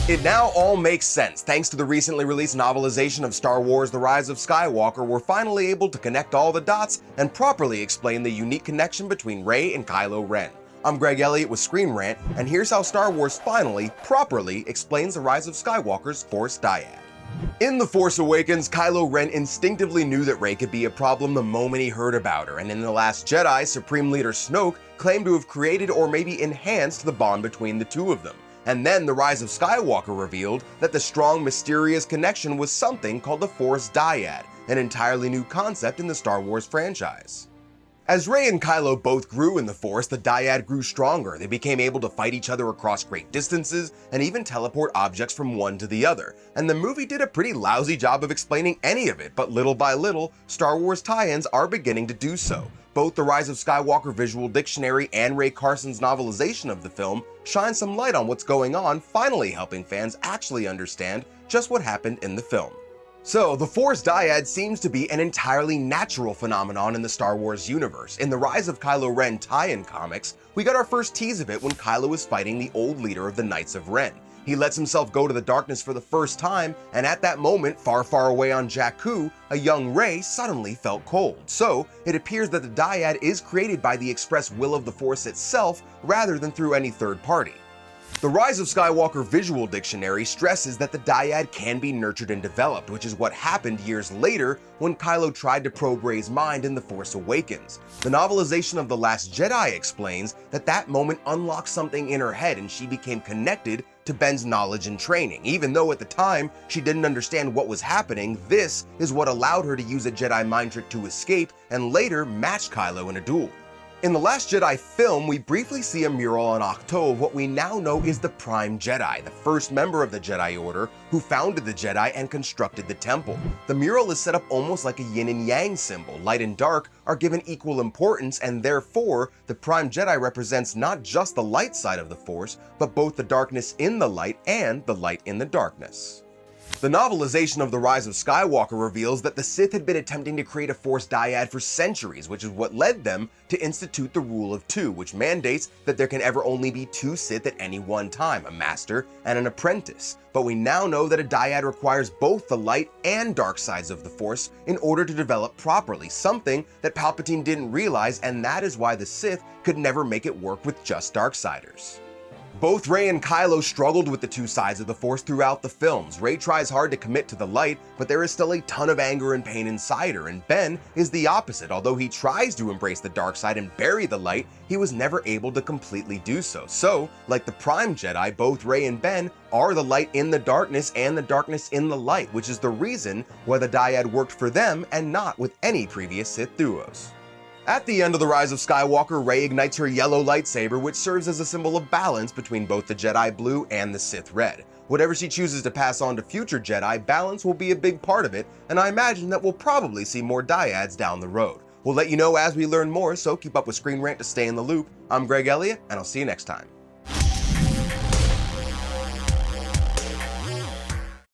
It now all makes sense. Thanks to the recently released novelization of Star Wars: The Rise of Skywalker, we're finally able to connect all the dots and properly explain the unique connection between Rey and Kylo Ren. I'm Greg Elliott with Screen Rant, and here's how Star Wars finally, properly explains the Rise of Skywalker's Force Dyad. In The Force Awakens, Kylo Ren instinctively knew that Rey could be a problem the moment he heard about her, and in The Last Jedi, Supreme Leader Snoke claimed to have created or maybe enhanced the bond between the two of them. And then The Rise of Skywalker revealed that the strong, mysterious connection was something called the Force Dyad, an entirely new concept in the Star Wars franchise. As Rey and Kylo both grew in the Force, the Dyad grew stronger. They became able to fight each other across great distances and even teleport objects from one to the other. And the movie did a pretty lousy job of explaining any of it, but little by little, Star Wars tie-ins are beginning to do so. Both the Rise of Skywalker visual dictionary and Ray Carson's novelization of the film shine some light on what's going on, finally helping fans actually understand just what happened in the film. So, the Force Dyad seems to be an entirely natural phenomenon in the Star Wars universe. In the Rise of Kylo Ren tie-in comics, we got our first tease of it when Kylo is fighting the old leader of the Knights of Ren. He lets himself go to the darkness for the first time, and at that moment, far, far away on Jakku, a young Rey suddenly felt cold. So, it appears that the Dyad is created by the express will of the Force itself, rather than through any third party. The Rise of Skywalker visual dictionary stresses that the Dyad can be nurtured and developed, which is what happened years later when Kylo tried to probe Rey's mind in The Force Awakens. The novelization of The Last Jedi explains that that moment unlocked something in her head and she became connected to Ben's knowledge and training. Even though at the time she didn't understand what was happening, this is what allowed her to use a Jedi mind trick to escape and later match Kylo in a duel. In The Last Jedi film, we briefly see a mural on Ahch-To of what we now know is the Prime Jedi, the first member of the Jedi Order who founded the Jedi and constructed the temple. The mural is set up almost like a yin and yang symbol. Light and dark are given equal importance, and therefore, the Prime Jedi represents not just the light side of the Force, but both the darkness in the light and the light in the darkness. The novelization of The Rise of Skywalker reveals that the Sith had been attempting to create a Force Dyad for centuries, which is what led them to institute the Rule of Two, which mandates that there can ever only be two Sith at any one time, a master and an apprentice. But we now know that a Dyad requires both the light and dark sides of the Force in order to develop properly, something that Palpatine didn't realize, and that is why the Sith could never make it work with just Darksiders. Both Rey and Kylo struggled with the two sides of the Force throughout the films. Rey tries hard to commit to the light, but there is still a ton of anger and pain inside her, and Ben is the opposite. Although he tries to embrace the dark side and bury the light, he was never able to completely do so. So, like the Prime Jedi, both Rey and Ben are the light in the darkness and the darkness in the light, which is the reason why the Dyad worked for them and not with any previous Sith duos. At the end of The Rise of Skywalker, Rey ignites her yellow lightsaber, which serves as a symbol of balance between both the Jedi Blue and the Sith Red. Whatever she chooses to pass on to future Jedi, balance will be a big part of it, and I imagine that we'll probably see more Dyads down the road. We'll let you know as we learn more, so keep up with Screen Rant to stay in the loop. I'm Greg Elliott, and I'll see you next time.